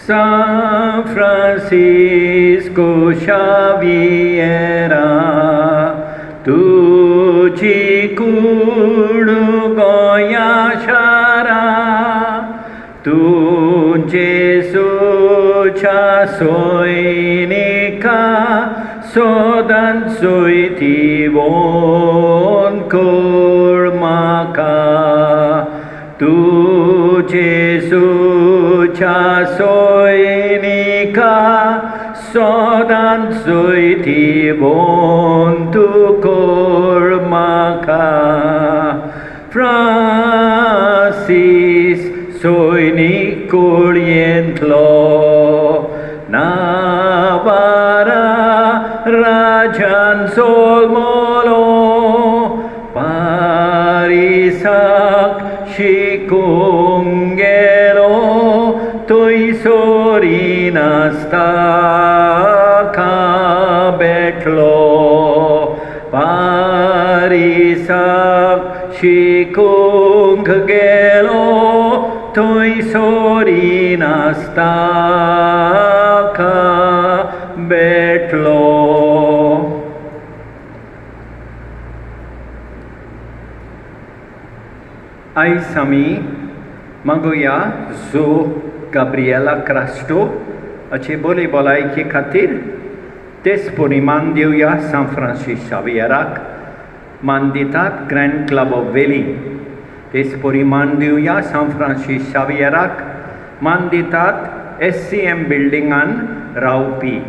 San Francisco Xaviera, tuci kudu goya shara, tu Jesu cha soinika, sodan soiti bon kurmaka, tu Jesu cha soinika, sodan soiti bon tu kurmaka. Francis soinik kurientlo, Navara rajan solmolo, parisak shikungelo, toi sorinasta kabetlo, parisak shikungelo, toi sorinasta kabetlo. Ai sami magoya zo Gabriela Crasto, ace bole bolai ki khatir tes poriman deuya San Francis Xavierak, manditat Grand Club of Valley. Tes poriman deuya San Francis Xavierak, manditat SCM building an Raupi.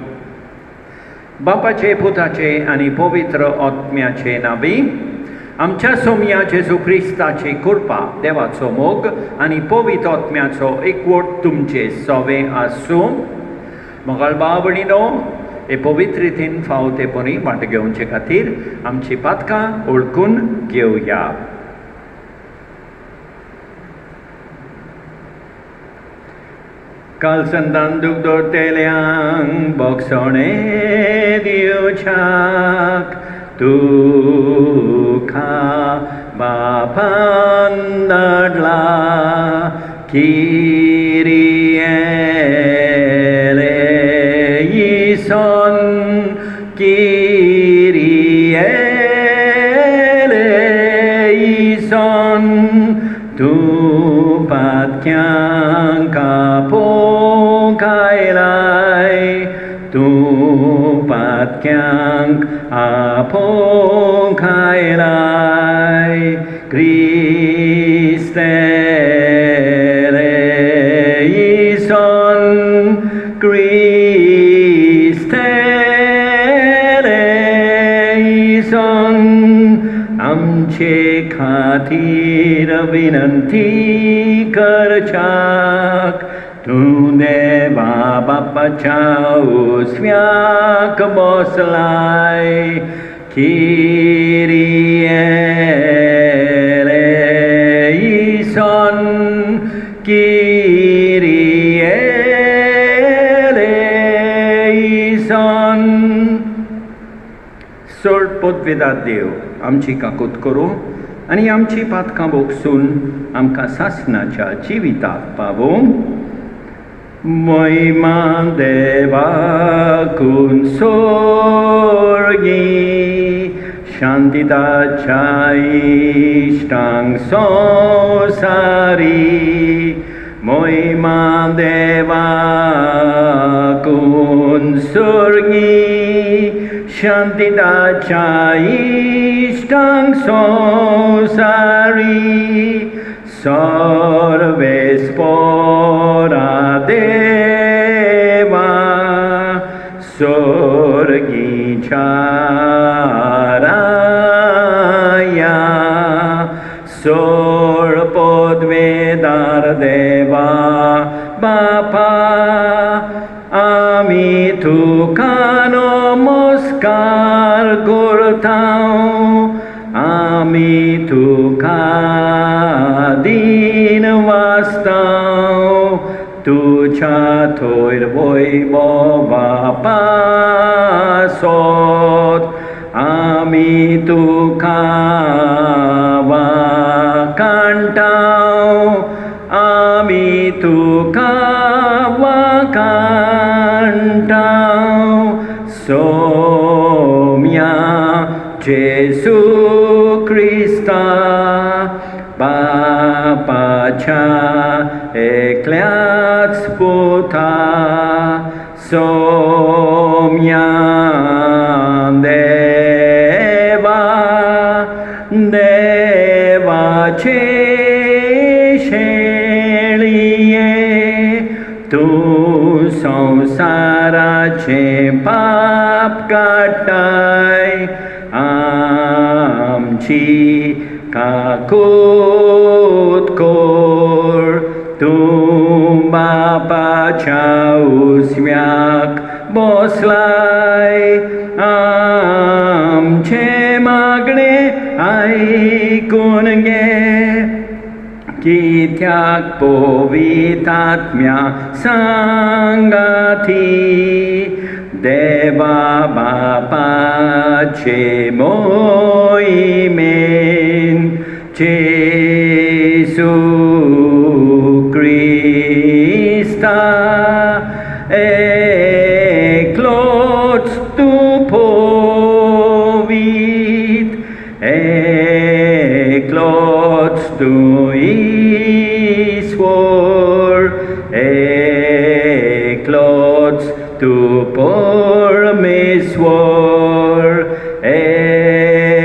Bapace putace ani povitra otmiace navi, आमच्या सोमया जेजू ख्रिस्ताची कृपा देवाचो मोग आनी पवित्र आत्म्याचो एकवट तुमचे सवे आसूं. मोगाळ भाव भयणीनो, हे पवित्र रितीन फावतेपणी वांट घेवचे खातीर आमची पातकां ओळखून घेवया. काल संतान दूख दोरतेल्यांक बोगसोणे दिवच्याक, तुका बापान धाडला, किरिये eleison, किरिये eleison, तूं पातक्यांक आपोवंकायलाय, तूं पातक्यांक आपोवंकायलाय, क्रिस्ते eleison, क्रिस्ते eleison, आमचे खातीर विनंती करच्याक, तूं देवा बापाच्या उजव्याक बसलाय, किरिये eleison, किरिये eleison. सोड पदवेदार देव आमची काकूत करूं आनी आमची पातकां बोगसून आमकां सासणाच्या जिविताक पावूं. महिमा देवाकून सोर्गी, शांती ताच्या इश्टांक संवसारी, महिमा देवाकून सोर्गी, शांती ताच्या इश्टांक संवसारी, सर्वेस्परा देवा सोर्गीच्या राया, सोड पदवेदार देवा बापा, आमी तुका नमस्कार करतां, आमी तुका दिन वाचतां, तुझ्या थोयर वैभवा पासत, आमी तुका वाकांटां, आमी तुका एकल्याच पुता सोम्या देवा देवाचे शेळिये तू संसाराचे पाप काटाय आमची काकूत कोर तू बापाच्या उजव्याक बसलाय आमचे मागणे ऐकून घे कित्याक पवित्रात्म्या सांगाती देवा बापाचे मोहिमेन जेसू क्रिस्ता एकलोच तू पवित एकलोच तू ईश्वर एकलोच तू परमेश्वर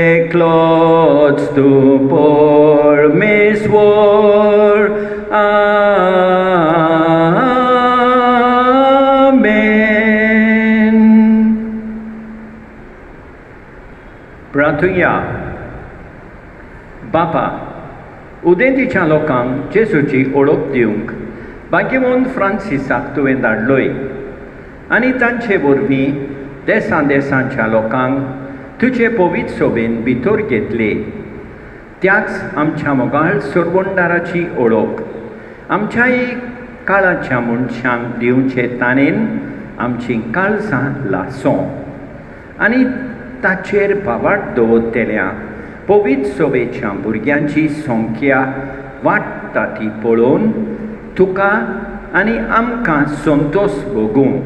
एकलोच तू परमेश्वर आमेन. प्रार्थुया. बापा, उदेंतीच्या लोकांक जेसूची ओळख दिवंक भाग्यवंत फ्रांसिसाक तुवें धाडलोय आनी तांचे वरवीं देशां देशांच्या लोकांक तुजे पवित्र सोबेन भितर घेतले. त्याच आमच्या मोगाळ सोडवणदाराची ओळख आमच्याय काळाच्या मनशांक दिवचे ताणेन आमची काळजां लासो आनी ताचेर बाबाट दवरतल्या पवित्र सोबेच्या भुरग्यांची संख्या वाडटा ती पळोवन तुका आनी आमकां संतोश भोगूंक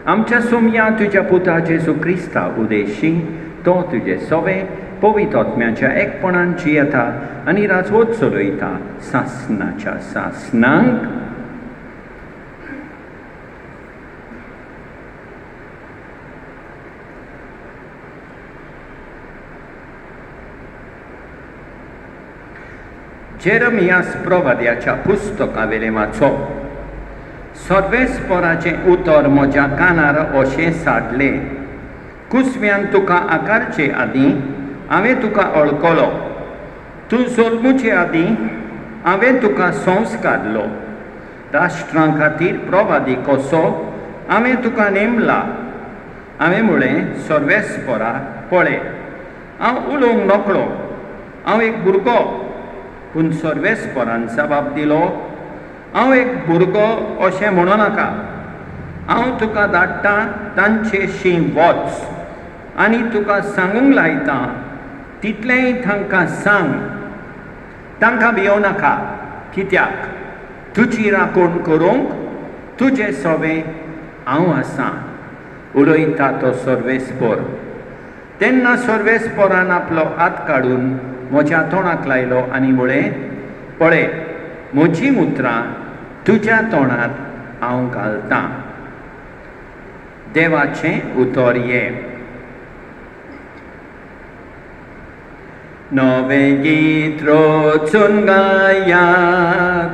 आमच्या सोमया तुज्या पुता जेजू क्रिस्ता उदेशी तो तुजे सोबे पवित्र आत्म्याच्या एकपणान जियेता आनी राजवट चलयता सासनाच्या सासनांक. जेरमियास प्रवाद्याच्या पुस्तकावेले वाचप. सर्वेस्पराचें उतर म्हज्या कानार अशें सादले. कुसव्यान तुका आकारचे आदीं हांवें तुका वळखलो. तूं जल्मुचे आदीं हांवें तुका संस्कारलो. राष्ट्रां खातीर प्रवादी कसो हांवें तुका नेमला. हांवें म्हळें सर्वेस्परा पळय हांव उलोवंक नकळो हांव एक भुरगो. पूण सर्वेस्परान जबाब दिलो हांव एक भुरगो अशें म्हणो नाका. हांव तुका धाडटां तांचेशी वच आनी तुका सांगूंक लायतां तितलेंय तांकां सांग. तांकां भियोव नाका कित्याक तुजी राखण करूंक तुजें सोबें हांव आसां उलयता तो सर्वेस्पर. तेन्ना सर्वेस्परान आपलो हात काडून म्हज्या तोंडाक लायलो आनी म्हळें पळय म्हजी मुत्रां तुज्या तोंडांत हांव घालतां. देवाचें उतर हें. नवें गीत रचून गायात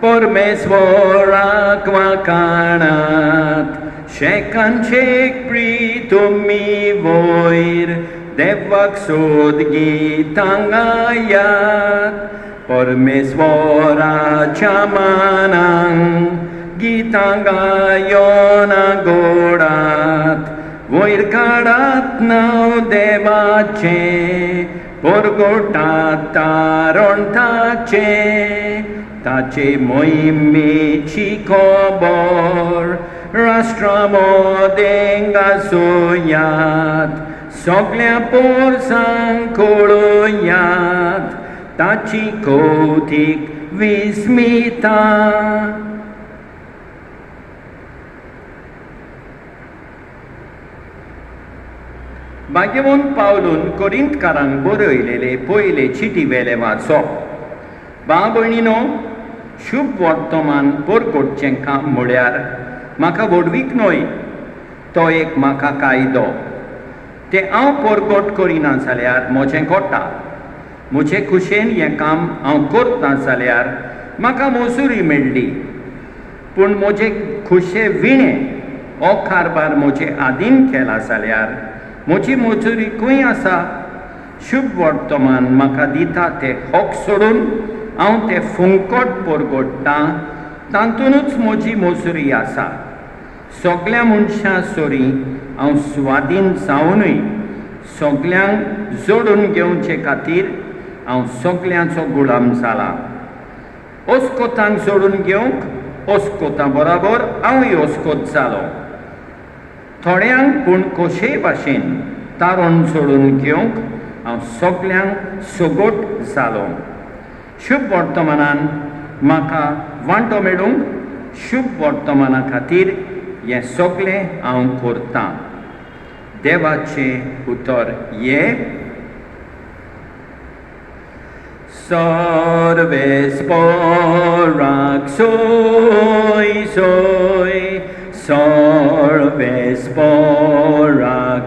परमेश्वराक वखाणात. शेकांचे प्रीत तुमी वयर देवाक सोद गितां गायात. परमेश्वराच्या मानांक गितां गायोन गोडात. वयर काडात नांव देवाचें परगोटात तारण ताचें. ताचे मोहिमेची खबर राष्ट्रां मदें गाजोयात. सगळ्या पोरसांक कळयात ताची कौतीक विस्मितां. भाग्यवंत पावलून कोरिंथकारांक बरयलेले पयले चिटी वेले वाचप. भाव भयणीनो, शुभ वर्तमान परगटचें काम म्हळ्यार म्हाका वडवीक न्हय, तो एक म्हाका कायदो. तें हांव परगट करिना जाल्यार म्हजें घोटा. म्हजे कुशेन हें काम हांव करता जाल्यार म्हाका मजुरी मेळ्ळी. पूण म्हजे खुशे विणें हो कारबार म्हजे आदीन केला जाल्यार म्हजी मजुरी खंय आसा? शुभ वर्तमान म्हाका दिता तें हक सोडून हांव तें फुंकट परगट्टां, तातूंतच म्हजी मजुरी आसा. सगळ्या मनशां सोरी हांव स्वाधीन जावनूय सगळ्यांक जोडून घेवचे खातीर हांव सगळ्यांचो गुलाम जाला. ओस्कोतांक जोडून घेवंक ओस्कोतां बरोबर हांवूय ओस्कोत जालो. थोड्यांक पूण कशेय भाशेन तारण जोडून घेवंक हांव सगळ्यांक सोगोट जालो. शुभ वर्तमानान म्हाका वांटो मेळूंक शुभ वर्तमाना खातीर हें सगळें हांव करतां. देवाचें उतर हे सर्वेस्पराक सोय सोय, सर्वेस्पराक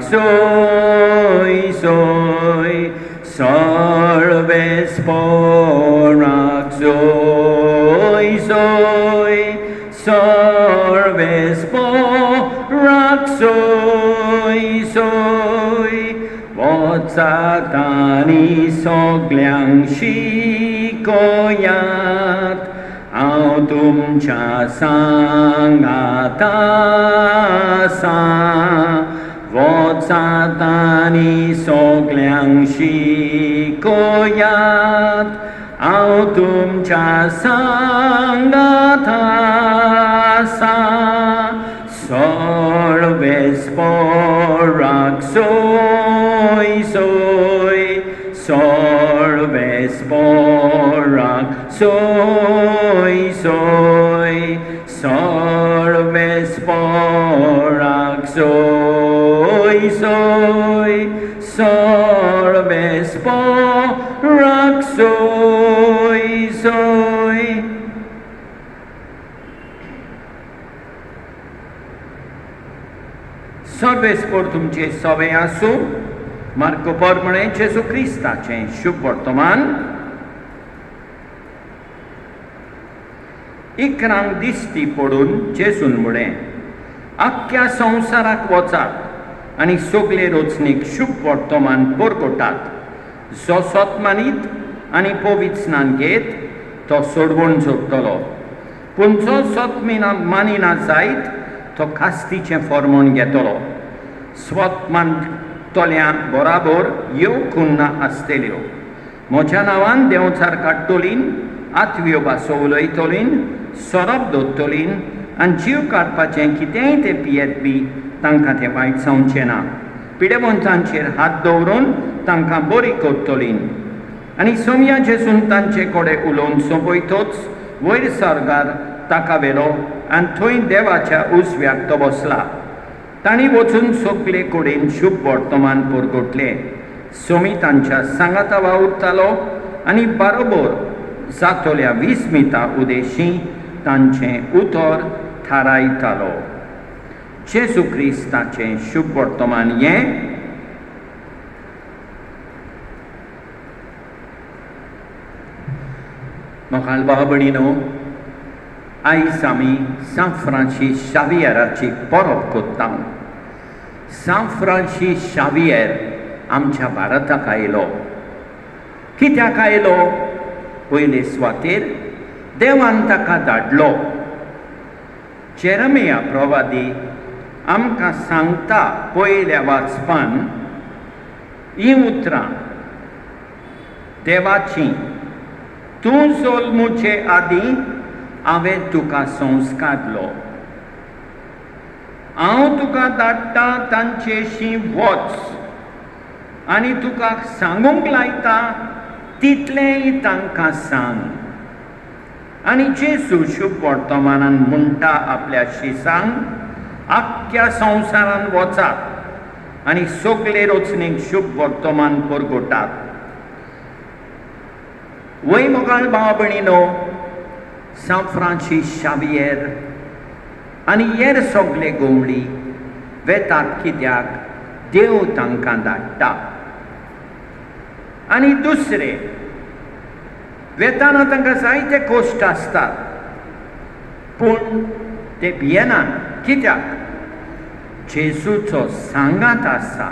सोय सोय, सर्वेस्पराक सोय सोय, सर्वेस्पराक सोय सोय. वचात आनी सगळ्यांक शिकोयात, हांव तुमच्या सांगात आसा. वचात आनी सगळ्यांक शिकोयात, हांव तुमच्या सांगात आसा. सर्वेस्पराक सोय सोय, सर्वेस्पराक सोय सोय, सर्वेस्पराक सोय सोय, सर्वेस्पराक सोय सोय. सर्वेस्पर तुमचे सवे आसूं. मार्को परमणे जेजू क्रिस्ताचें शुभ वर्तमान. इकरांक दिसती पडून जेजून म्हळें, आख्ख्या संवसाराक वचात आनी सगळे रोचणीक शुभ वर्तमान परगटात. जो सतमानीत आनी पवित्र स्नान घेत तो सोडवण जोडटलो, पूण जो सतमिना मानिना जायत तो कास्तीचें फर्मोण घेतलो. स्वत मानतल्या बराबर ह्यो खुन्ना आसतल्यो. म्हज्या नांवान देंवचार काडटलीं, आतव्यो भासो उलयतलीं, सोरोप धरतलीं आनी जीव काडपाचें कितेंय तें पियेत बी तांकां तें वायट जावचें ना. पिडेवंतांचेर हात दवरून तांकां बरी करतलीं. आनी सोमया जेजून तांचे कडेन उलोवन सोंपयतच वयर सर्गार ताका व्हेलो आनी थंय देवाच्या उजव्याक तो बसला. तांणी वचून सगळे कडेन शुभ वर्तमान परगटलें. सोमी तांच्या सांगाता वावुरतालो आनी बरोबर जातल्या 20 मिनटां उदेशीं तांचें उतर थारायतालो. जेजू क्रिस्ताचें शुभ वर्तमान हें मोगाल भाव भयणीनो, आयज आमी सान फ्रांसीस शावियराची परब करता. सान फ्रांसीस शावियर आमच्या भारताक आयलो. कित्याक आयलो? पयले सुवातेर देवान ताका धाडलो. जेरेमिया प्रवादी आमकां सांगता पयल्या वाचपान हीं उतरां देवाचीं. तूं जल्मुचे आदीं हांवें तुका संस्कारलो. हांव तुका धाडटां तांचेशी वच आनी तुका सांगूंक लायता तितलेंय तांकां सांग. आनी जेजू शुभ वर्तमानान म्हणटा आपल्या शिसांक, आख्ख्या संवसारान वचात आनी सगळे रोचणीक शुभ वर्तमान परगटात. वय मोगाळ भाव भयणीनो, सान फ्रांसीस शावियर आनी हेर सगळे गोवळी वेतात कित्याक देव तांकां धाडटा. आनी दुसरे वेताना तांकां जायते कोश्ट आसतात पूण ते भियेनात. कित्याक जेजूचो सांगात आसा.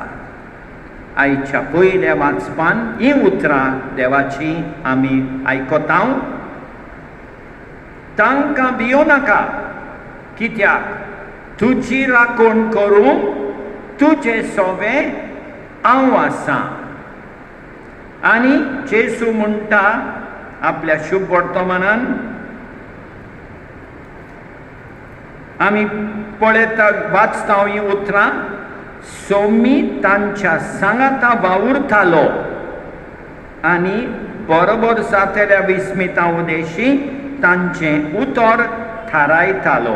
आयच्या पयल्या वाचपान ही उतरां देवाची आमी आयकता. तांकां भियो नाका, कित्याक तुजी राखण करूंक तुजें सोवें हांव आसां. आनी जेजू म्हणटा आपल्या शुभ वर्तमानान आमी पळयता वाचता ही उतरां. सोमी तांच्या सांगाता वावुरतालो आनी बरोबर जातल्या विस्मिता उदेशी तांचें उतर थारायतालो.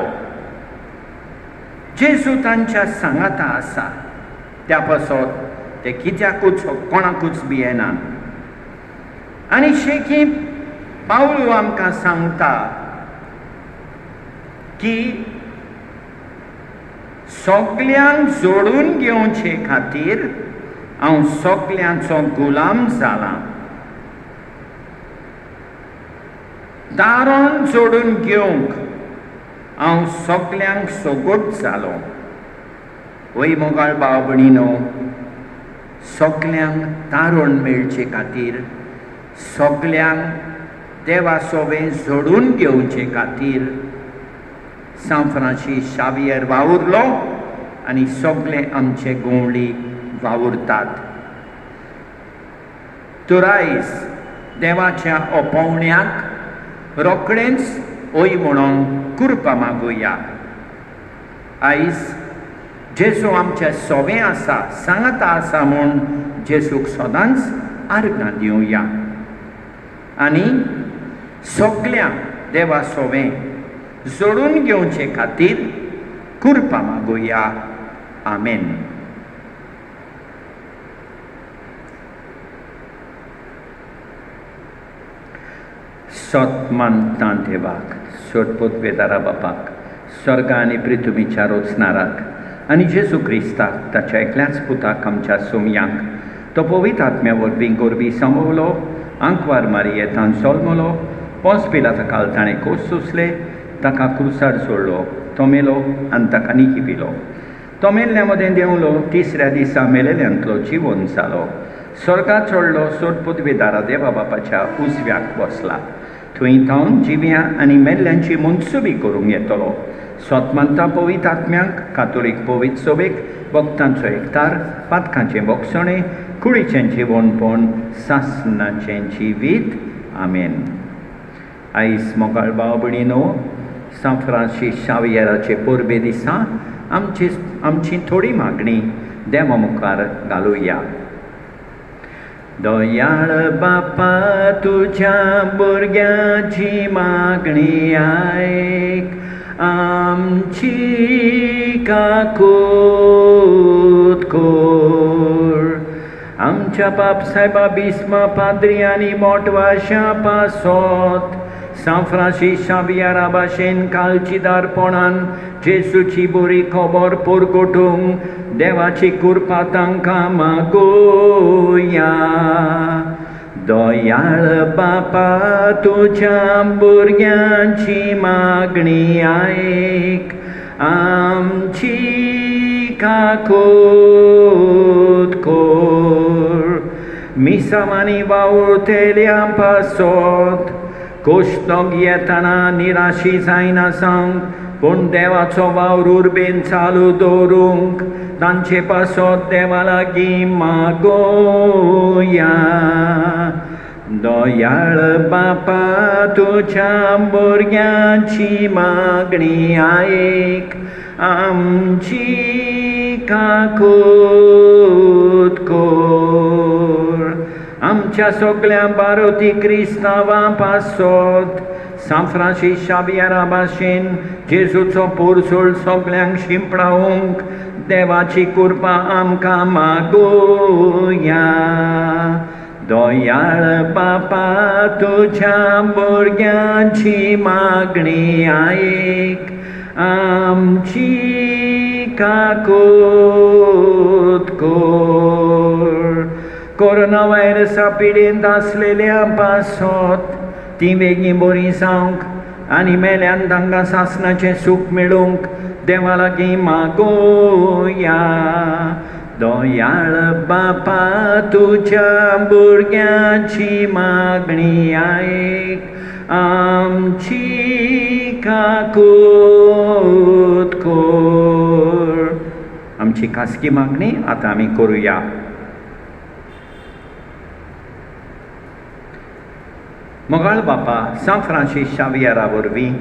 जेजू तांच्या सांगाता आसा त्या पासत ते कित्याकूच कोणाकूच भियेना. आनी शेकी पावलू आमकां सांगता की सगल्यांक जोडून घेवचे खातीर हांव सगल्यांचो गुलाम जाला. दारान जोडून घेवंक हांव सगल्यांक सोगोट जालो. वय मोगाळ भाव भयणीनो, सगल्यांक दारोण मेळचे खातीर, सगल्यांक देवा सोवें जोडून घेवचे खातीर सान फ्रांसीस शावियर वावुरलो आनी सगळे आमचे गोवळी वावुरतात. तर आयज देवाच्या ओपवण्याक रोखडेंच ओय म्हणून कृपा मागुया. आयज जेजू आमचे सोवें आसा, सांगाता आसा म्हूण जेजूक सदांच आर्गां दिवया आनी सगल्यांक देवा सोवें जोडून घेवचे खातीर कृपा मागुया. आमेन. सत मानता देवाक, सोडपोत वेदारा बापाक, स्वर्ग आनी पृथ्वीच्या रोचणाराक आनी जेजू क्रिस्ताक ताच्या एकल्याच पुताक आमच्या सोमयांक तो पवित्र आत्म्या वरवीं गोरबी सांबाळलो, आंकवार मारयेतान सोलमलो, पोंस पिलाता काल ताणें कोस सुसले, ताका क्रुसार सोडलो, तो मेलो आनी ताका निखिपिलो. तो मेल्ल्या मदें देंवलो, तिसऱ्या दिसा मेलेल्यांतलो जिवंत जालो, स्वर्गात चडलो, सोडपूत वेदारा देवा बापाच्या उजव्याक बसला. थंय थावन जिव्यां आनी मेल्ल्यांची मुनसुबी करूंक येतलो. स्वतमंता पवित्र आत्म्यांक, कातोलीक पवित्र सभेक, भक्तांचो एकठार, पातकांचें बोगसणें, कुडीचें जिवणपण, सासणाचें जिवीत. आमेन. आयज मोगाळ भाव भयणीनो, सान फ्रांसीस शावियराचे परबे दिसा आमची थोडी मागणी देवा मुखार घालुया. दयाळ बापा, तुज्या भुरग्याची मागणी आयक, आमची काकूत कोर. आमच्या बापसाहेबा बिस्मा पाद्री आनी मोटवाशा पासत सान फ्रांसीस शावियरा भाशेन कालची दारपणान जेजूची बरी खबर परगटूंक देवाची कृपा तांकां मागुया. दयाळ बापा, तुज्या भुरग्यांची मागणी आयक, आमची काकूत कोर. मिसामांनी वावुरतेल्या पासत कोश्टोक येताना निराशी जायना सांग, पूण देवाचो वावर उर्बेन चालू दवरूंक तांचे पासत देवा लागीं मागुया. दयाळ बापा, तुज्या भुरग्यांची मागणी आयक, आमची काकूत कोर. आमच्या सगळ्या बारोती क्रिस्तांवां पासत सान फ्रांसीस शावियरा भाशेन जेजूचो पोरसूळ सगळ्यांक शिंपडावंक देवाची कृपा आमकां मागुया. दयाळ बापा तुझ्या भुरग्यांची मागणी आयक, आमची काकूत कोर. कोरोना व्हायरसा पिडेंत आसलेल्या पासत ती बेगीन बरी जावंक आनी मेल्यान तांकां सासणाचें सूख मेळूंक देवा लागीं मागोया. दयाळ बापा तुझ्या भुरग्यांची मागणी आयक, आमची काकूत कोर. आमची खासगी मागणी आतां आमी करुया. मोगाळ बापा सांत फ्रांसीस शावियरा वरवीं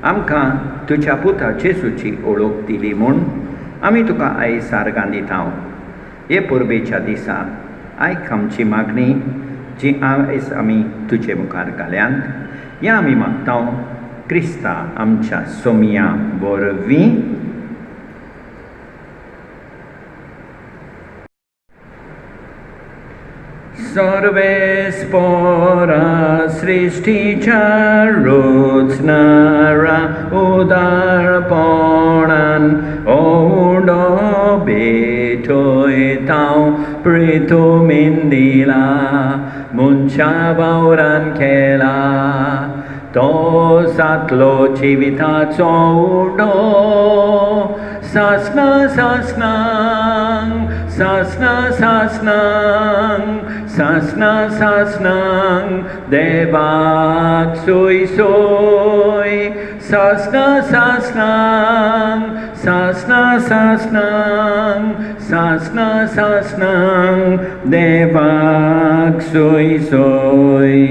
आमकां तुज्या पुता जेजूची ओळख दिली म्हूण आमी तुका आयज सारगां दिता. हे परबेच्या दिसा आयक आमची मागणी जी आयज आमी तुजे मुखार घाल्यांत, हें आमी मागता क्रिस्ता आमच्या सोमिया वरवीं. सर्वेस्परा सृष्टीच्या रोचणारा उदारपणान ओडो भेटयता पृथ्वीन दिला, मनशा वावरान केला. तो सातलो जिविताचो उडो सासना सासनांग, सासना सासनांग, सासना सासनांग देवाक सोय सोय. सासना सासनांग, सासना सासनांग, सासना सासनांग देवाक सोय सोय.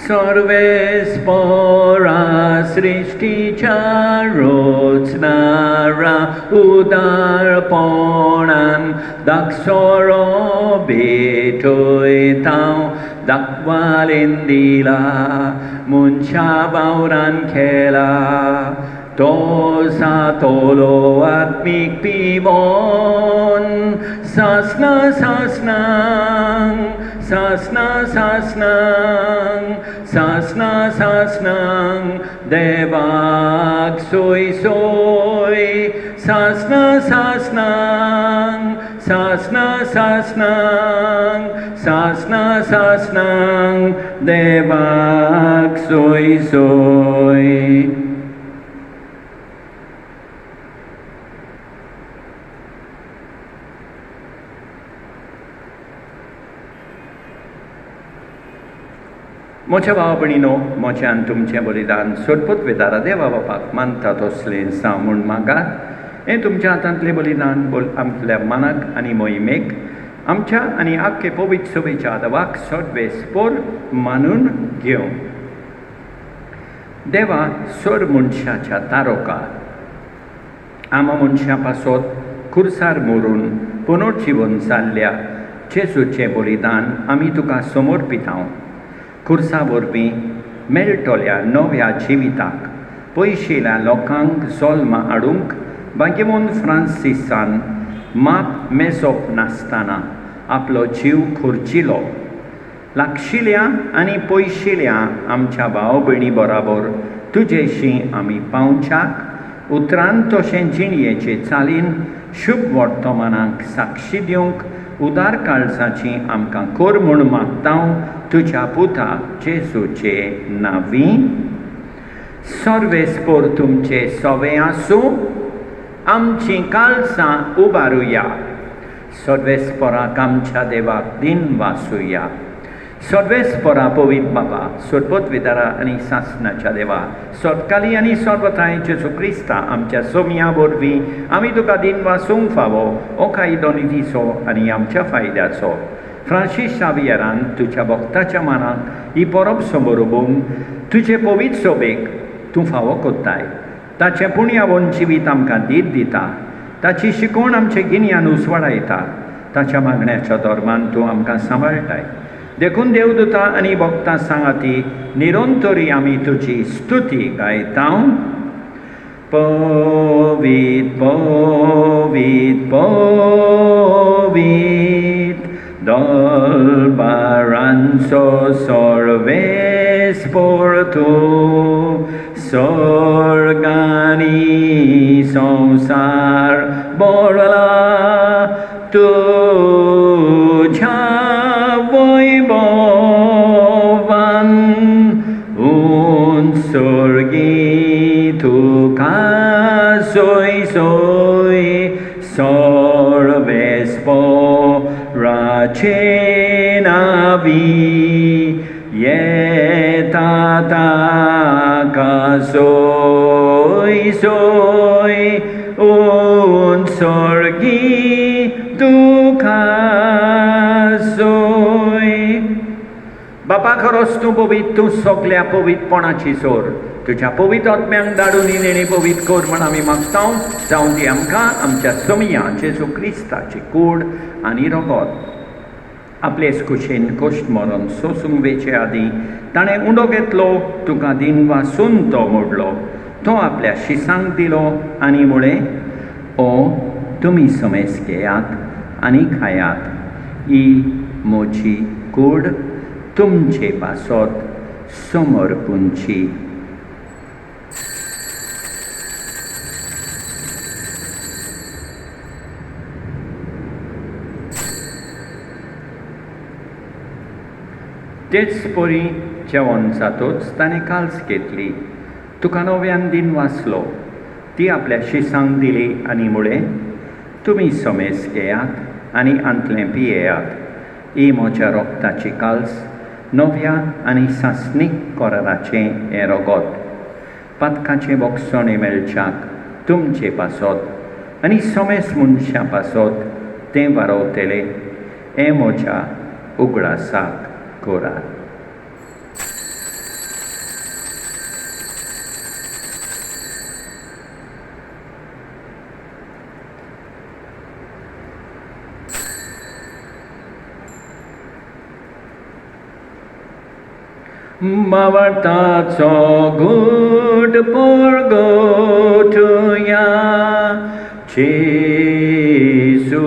सर्वेस्परा सृष्टीच्या रोचणारा उदारपणान दाखसरो भेटयता दाखवालेन दिला, मनशा वावरान केला. तो सातोलो आत्मीक पिवोन सासना सासनांग, सासना सासनांग, सासना सासनांग देवाक सोय सोय. सासना सासनांग, सासना सासनांग, सासना सासनांग देवाक सोय सोय. मोच्या भावा भयणीनो, मोच्यान तुमचें बलिदान सोडपूत वेदारा देवा बापाक मानता तसलें जावं म्हूण मागात. हें तुमच्या हातांतलें बलिदान आपल्या मनाक आनी मोहिमेक आमच्या आनी आख्खे पवित्र सभेच्या देवाक सदवेस्पोर मानून घेवं. देवा सोर मनशाच्या तारोकार आमा मनशा पासत खुर्सार मोरून पुनर्जीवन जाल्ल्या जेजूचें बलिदान आमी तुका समर्पिता. खुर्सा वरवीं मेळटोल्या नव्या जिविताक पयशेल्या लोकांक जल्मा हाडूंक बागेमोन फ्रांसिसान माप मेजप नासतना आपलो जीव खर्चिलो. लागशिल्ल्या आनी पयशिल्ल्या आमच्या भाव भयणी बराबर तुजेशी आमी पावच्याक उतरान तशें जिणयेचे चालीन शुभ वर्तमानाक साक्षी दिवंक उदार काळजाची आमकां कर म्हूण मागता तुज्या पुता जेजूचे नांवीं. सर्वेस्पोर तुमचे सवे आसूं, आमचीं काळजां उबारुया. सर्वेस्पोराक आमच्या देवाक दिन वासुया. सर्वेस्पोरा पवित्र बाबा, सोडपोत विदारा आनी सासणाच्या देवा, सोदकाली आनी सर्वथाय जेजू क्रिस्ता आमच्या सोमिया वरवीं आमी तुका दिन वासूंक फावो हो कायदो निधीचो आनी आमच्या फायद्याचो. फ्रांसीस शावियरान तुज्या भक्ताच्या मनाक ही परब समोरुबूंक तुजे पवित्र सभेक तूं फावो कोत्ताय. ताचें पुण्यावन जिवीत आमकां दीत दिता. ताची शिकवण आमचे गिन्यान उसवाडायता ताच्या मागण्याच्या धर्मान तूं आमकां सांबाळटाय. देखून देवदूतां आनी भक्तां सांगाती निरंतरी आमी तुजी स्तुती गायता. पवित पवित पवित दलबारांचो सर्वेस्पर तूं, स्वर्ग आनी संसार भरला तुझ्या वैभवान. उत्सर्गी तुका सोय सोय सर्वेस्पराचे नावी, येता ताका सोय सोय उत्सर्गी तुका सोय. बापा खरोच तूं पवित, तूं सगल्या पवितपणाची सोर. तुज्या पवित्र आत्म्यांक धाडून ही नेणी पवित कर म्हण आमी मागता. जावं ती आमकां आमच्या सोमिया जेजू क्रिस्ताची कूड आनी रगत आपलेच कुशेन कश्ट मरण सोसूंक वेचे आदीं ताणें उंडो घेतलो, तुका दिन वासून तो मोडलो, तो आपल्या शिसांक दिलो आनी म्हळें, ओ तुमी समेस घेयात आनी खायात, ही म्हजी कूड तुमचे पासत समर्पूंची. तेच परी जेवण जातूच ताणें काल्स घेतली, तुका नव्यान दिन वाचलो, ती आपल्या शिसांक दिली आनी म्हळें, तुमी समेस घेयात आनी आंतलें पियेयात, ही म्हज्या रोगताची काल्स, नव्या आनी सासणीक कराराचें हें रगत. पातकाचें बोगसण मेळच्याक तुमचे पासत आनी समेस मनशां पासत तें वारवतलें, हें म्हज्या उगडासाक करार. मावळताचो घोट परगटुया, जेजू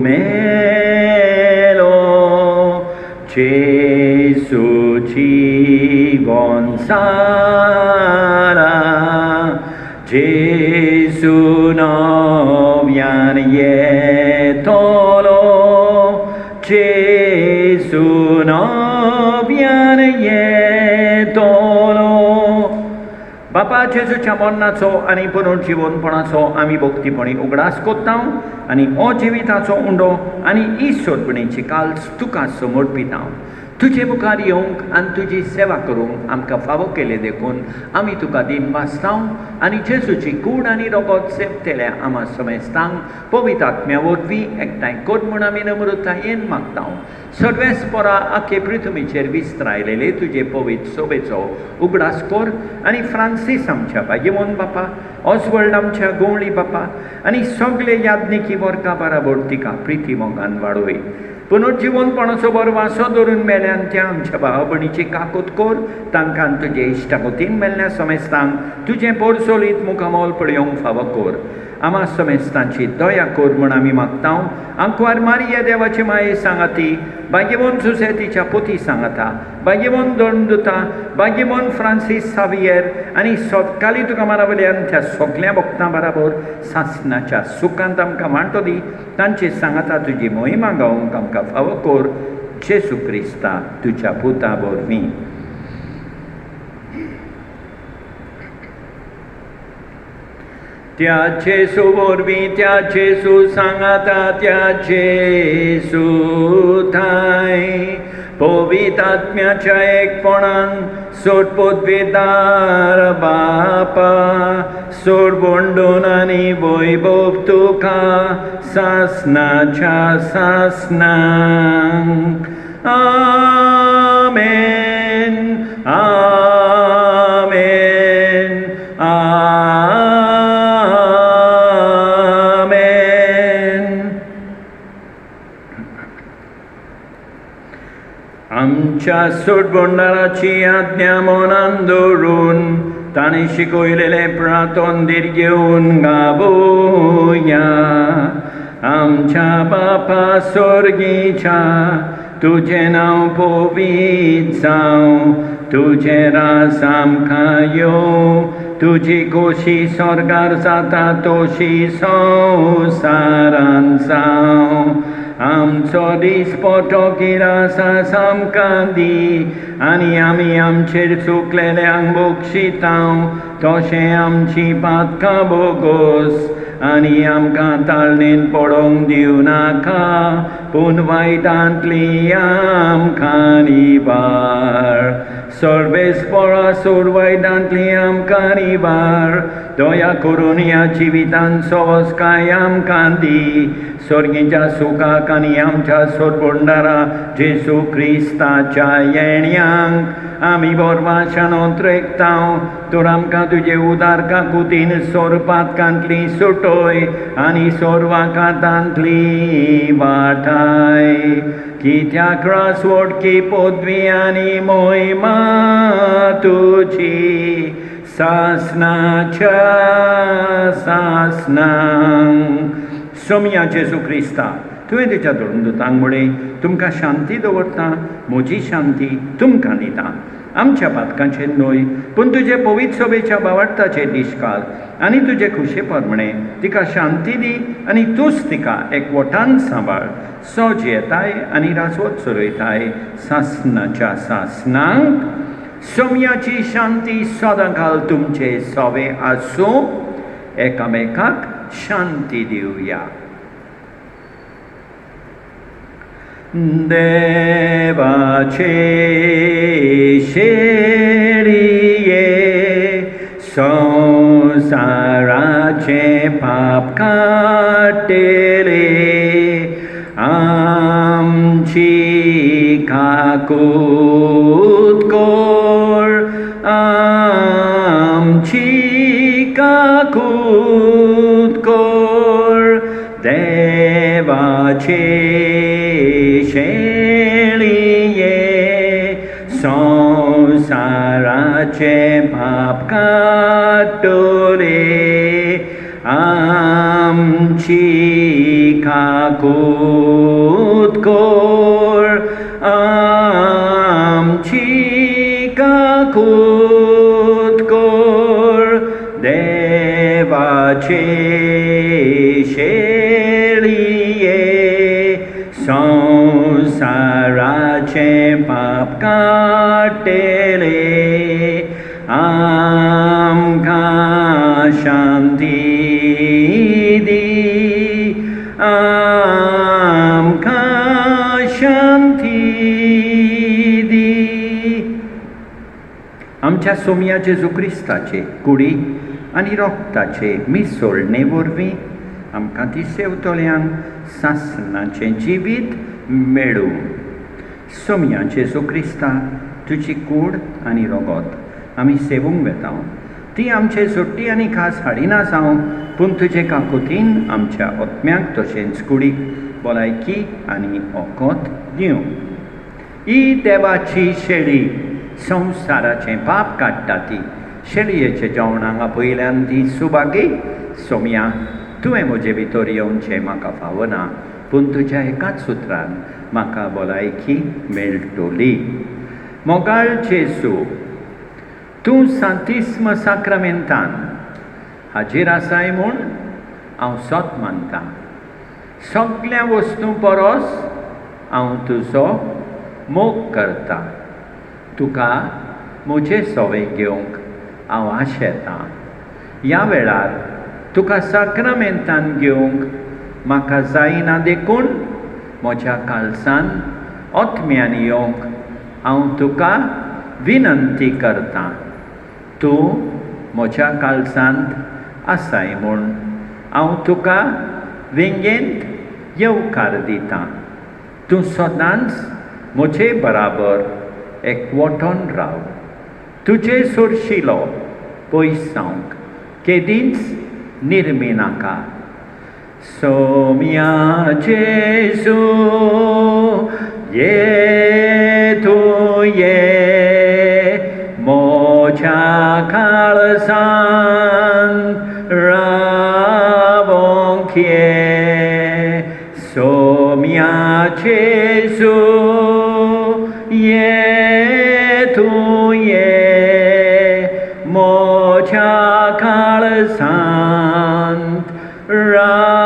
मेलो, जेजूची गोंसारा, जेजू नव्यान येतलो, जेजू नव्यान येतलो. बापा जेजूच्या मरणाचो आनी पुनर्जीवनपणाचो आमी भक्तीपणी उगडास कोत्ता आनी अजिविताचो उंडो आनी ईश्वरपणीची काल्स तुका समर्पिता. तुजे मुखार येवंक आनी तुजी सेवा करूंक आमकां फावो केले देखून आमी तुका दिन वाचता आनी जेजूची कूड आनी रगत सेवतल्या आमा समेस्तांक पवित्र आत्म्या वरवीं एकठांय कर म्हूण आमी नम्रतायेन मागता. सर्वेस्परा आखे पृथ्वीचेर विस्तारलेले तुजे पवित्र सोबेचो उगडास कर आनी फ्रांसीस आमच्या भाग्यवन बापा, ऑस्वल्ड आमच्या गोवळी बापा आनी सगळे याज्ञिकी वर्गा बराबर तिका प्रिती मोगान वाडोय. पुनर्जीवनपणाचो बरो वासो धरून मेल्यान त्या आमच्या भावा भयणीची काकूत कर, तांकां तुजे इश्टागतीन मेल्ल्या समेस्तांक तुजें पोरसोलीत मुखामोल पळयोवंक फावो कर. आमा समेस्तांची दया कर म्हूण आमी मागता. आंकवार मारिया देवाची माये सांगाती, भाग्यवन सुसेतीच्या पोती सांगाता, भाग्यवन दोंडुता, भाग्यवन फ्रांसीस सावियर आनी सोदकाली तुका माना वयल्यान त्या सगळ्या भक्तां बराबर सासणाच्या सुखांत आमकां वांटो दी. तांची सांगाता तुजी मोहिमा गावंक आमकां फावो कर, जेजू क्रिस्ता तुज्या पुता वरवीं. त्या जेजू वरवीं, त्या जेजू सांगाता, त्या जेजू थाय पवित्र आत्म्याच्या एकपणान सोडपोतवेदार बापा सोडबोंडून आनी वैभव तुका सासणाच्या सासणांक. आमेन आमेन आमेन. आमच्या सोडबोंडाराची आज्ञा मनान दवरून ताणें शिकयलेले प्रातोंदीर घेवन गावोया. आमच्या बापा स्वर्गीच्या तुझें नांव पवित्र जावं, तुझें राज आमकां येवं, तुजी खोशी स्वर्गार जाता तशी संवसारान जावं. आमचो दिसपटो किरास आमकां दी, आनी आमी आमचेर चुकलेल्यांक बक्षितांव, तशें आमची पातकां बोगोस आनी आमकां ताळणेन पडोवंक दिवं नाका, पूण वायटांतली आमकां निबार. सर्वेस्परासूर वायटांतली आमकां निबार, दया करून ह्या जिवितान सोंसकाय आमकां दी. स्वर्गीच्या सुखाक आनी आमच्या सोडबोंडारा जेजू क्रिस्ताच्या येण्याक आमी बोरमाशान ओंत्रेकतांव. तर आमकां तुजे उदार काकुतीन सोरपातकांतली सुटोय आनी सोरवाकांतांतली वाटाय. कित्याक रासवडकी पदवी आनी मोहिमा तुजी सासनाच्या सासनांक. सोमया जेजू क्रिस्ता, तुवें तुज्या धर्मदूतांक म्हळें तुमकां शांती दवरता, म्हजी शांती तुमकां दिता. आमच्या पातकांचेर न्हय पूण तुजे पवित्र सभेच्या बावार्थाचेर दिश्काल आनी तुजे खुशे परमणे तिका शांती दी आनी तूंच तिका एकवटान सांबाळ. सोज येताय आनी रासवत चलयताय सासनाच्या सासनांक. सोमयाची शांती सदांकाल तुमचे सोवे आसूं. एकामेकाक शांती दिवया. देवाचे शेळिये संसाराचे पाप काटेले, आमची काकूत कोर, आमची काकूत कोर. देवाचे शेळिये संसाराचे पाप काटोले, आमची काकूत कोर, आमची काकूत कोर. देवाचे शेळिये संसाराचे पाप काटेले, आमकां शांती दी, आमकां शांती दी. आमच्या सोमया जेजू क्रिस्ताचे कुडी आनी रोगताचे मिसळणे वरवीं आमकां दिसेवतल्यांक सासनाचें जिवीत मेळूं. सोमया जेजू क्रिस्ता, तुजी कूड आनी रोगत आमी सेवूंक वेता. ती आमचे सुट्टी आनी खास हाडिना जावं, पूण तुजे काकुतीन आमच्या ओत्म्याक तशेंच कुडीक भलायकी आनी ओकोत दिवं. ही देवाची शेळी संवसाराचें पाप काडटा ती शेळयेच्या जेवणाक आपयल्यान ती सुभागी. सोमया, तुवें म्हजे भितर येवचें म्हाका फावना, पूण तुज्या एकाच सुत्रान म्हाका भलायकी मेळटली. मोगाळ जेजू, तूं सांतिस्म साक्रामेंतान हाजीर आसाय म्हूण हांव सोत मानतां. सगळ्या वस्तू परस हांव तुजो मोग करतां. तुका म्हजे सोवे घेवंक हांव आशेतां. ह्या वेळार तुका साक्रामेंतान घेवंक म्हाका जायना देखून म्हज्या काळजान ओत्म्यान येवंक हांव तुका विनंती करतां. तूं म्हज्या काळजांत आसाय म्हूण हांव तुका विंगेंत येवकार दितां. तूं सदांच म्हजे बराबर एकवटोन राव. तुजे सोरशिलो पयस जावंक केदींच निर्मी नाका. सोमया जेजू, ये Tuye mocha kalsan ravonkie somia Jesu ye Tuye mocha kalsan ravonkie.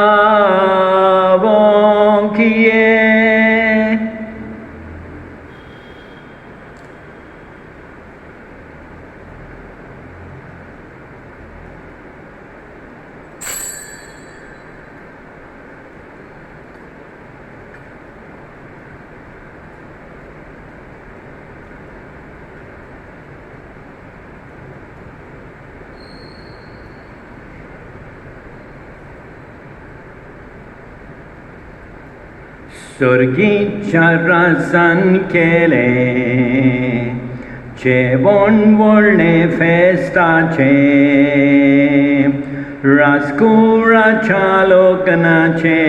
Surgicha rasan kele Chevon volne festace Raskura chalognace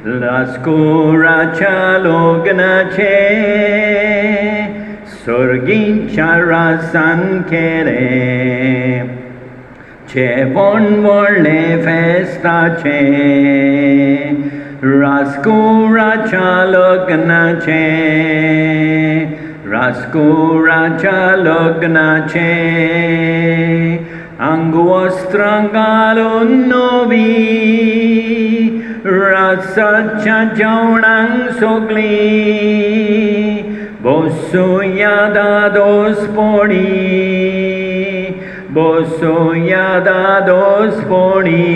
Raskura chalognace Surgicha rasan kele Chevon volne festace Raskura chalognace Raskura chalognace Anguostrangalon novi Rasacha jaunang sogli Bosunyada dos poni Bosunyada dos poni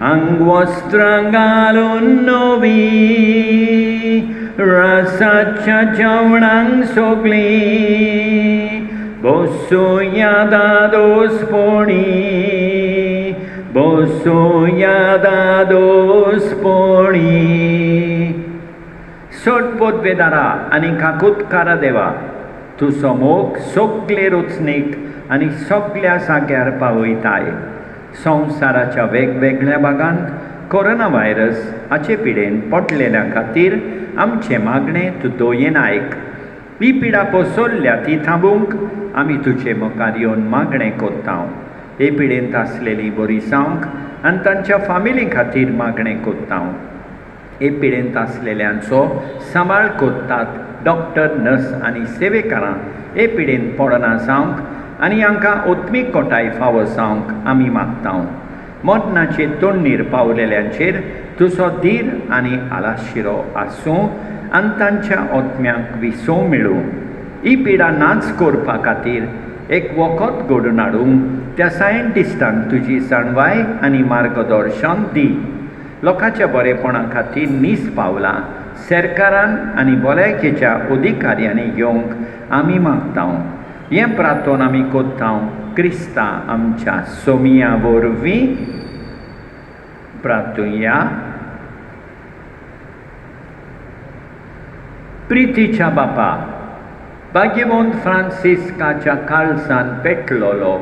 Anguostrangalon novi Rasacha jaunang sogli Bosunyada dos poni Bosunyada dos poni Sotpot vedara ani kakutkara deva Tu somok sogle ruचनीक आणि सगळ्या जाग्यार पावयताय संवसाराच्या वेगवेगळ्या भागांत corona virus हाचे पिडेन पडलेल्या खातीर आमचे मागणे तूं दोयेन आयक ही पिडा पोसोल्ल्या ती थांबूंक आमी तुजे मुखार येवन मागणें कोत्तांव हे पिडेंत आसलेलीं बरी जावंक आनी तांच्या फामिली खातीर मागणें कोत्तांव हे पिडेंत आसलेल्यांचो सांबाळ कोत्तात डॉक्टर नर्स आनी सेवेकारां हे पिडेंत पडना जावंक आनी हांकां ओत्मीक कोटाय फावो जावंक आमी मागतांव मरणाचे तोंडीर पावलेल्यांचेर तुजो धीर आनी आलाशिरो आसूं आनी तांच्या ओत्म्यांक विसो मेळूं ही पिडा नाच करपा खातीर एक वखद घडोवन हाडूंक त्या सायंटिस्टांक तुजी जाणवाय आनी मार्गदर्शन दी लोकांच्या बरेपणा खातीर नीस पावलां सरकारान आनी भलायकेच्या अधिकाऱ्यांनी घेवंक आमी मागतांव हें प्रार्थोन आमी कोत्तांव क्रिस्ता आमच्या सोमिया वरवीं प्रार्थुया प्रितीच्या बापा भाग्यवंत फ्रांसिस्काच्या काळजांत पेटलोलो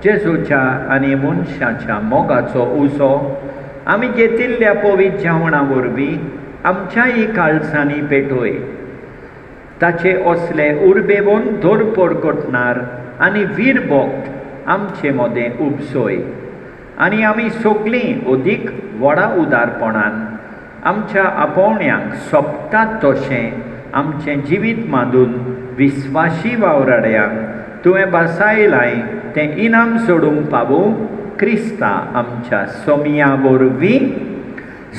जेजूच्या आनी मनशाच्या मोगाचो उजो आमी घेतिल्ल्या पवित्र जेवणा वरवीं आमच्याय काळजांनी पेटोय ताचे असले उर्बेवून धोरपोर कोटणार आनी वीर भोक्त आमचे मदें उपसोय आनी आमी सगळीं अदीक व्हडा उदारपणान आमच्या आपोवण्यांक सोबतात तशें आमचें जिवीत मांडून विस्वासी वावराड्यांक तुवें बासायलाय तें इनाम सोडूंक पावूं क्रिस्ता आमच्या सोमिया वरवीं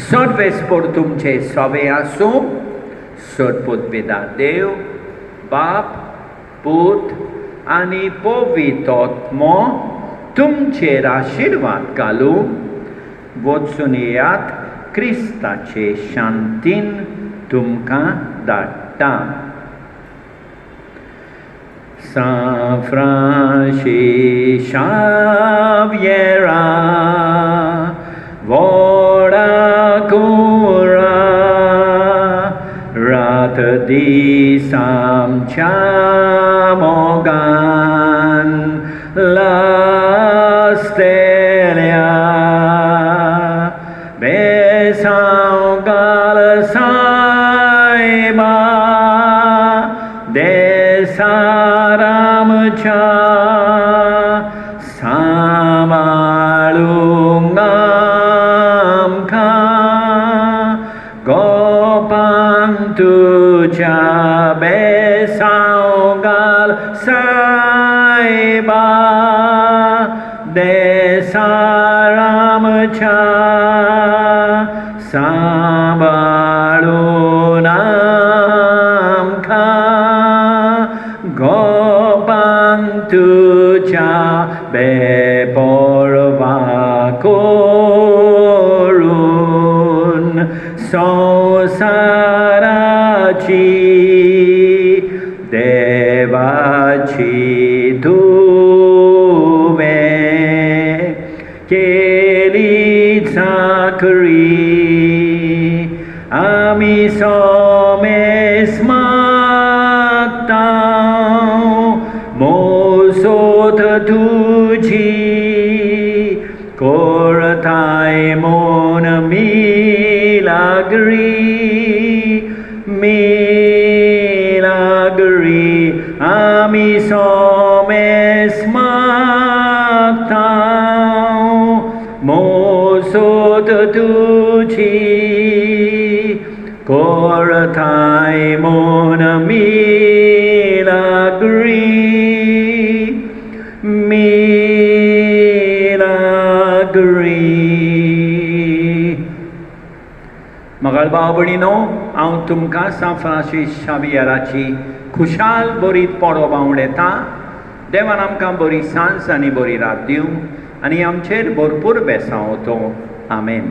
सर्वेस्पोर तुमचे सोवे आसूं सोदपूत वेदा देव बाप पूत आनी पवित्र आत्मो तुमचेर आशिर्वाद घालूं वचून येयात क्रिस्ताचे शांतीन तुमकां धाडटा San Francisco Xaviera Vora cura Rata di samcia mogan La stella Besau galasai आमच्या सांभाळूंक आमकां गोपांक तुज्या बेसांव घाल सायबा देसार आमच्या सांभाळून आमकां गोपांक तुज्या बेपरवा करून संवसाराची देवाची तुवें केली चाकरी आमी सोमेस मागता मोसोत तुजी कोरताय मोन मिलाग्री आमी सोमेस मागता मोसोत तुजी कोरताय मोन मिलाग्री मगळ भाव भयणीनो हांव तुमकां सान फ्रांसीस शावियराची खुशाल बरी पडोवप आवडटा देवान आमकां बरी सांज आनी बरी रात दिवं आनी आमचेर भरपूर बेसांव तो आमेन.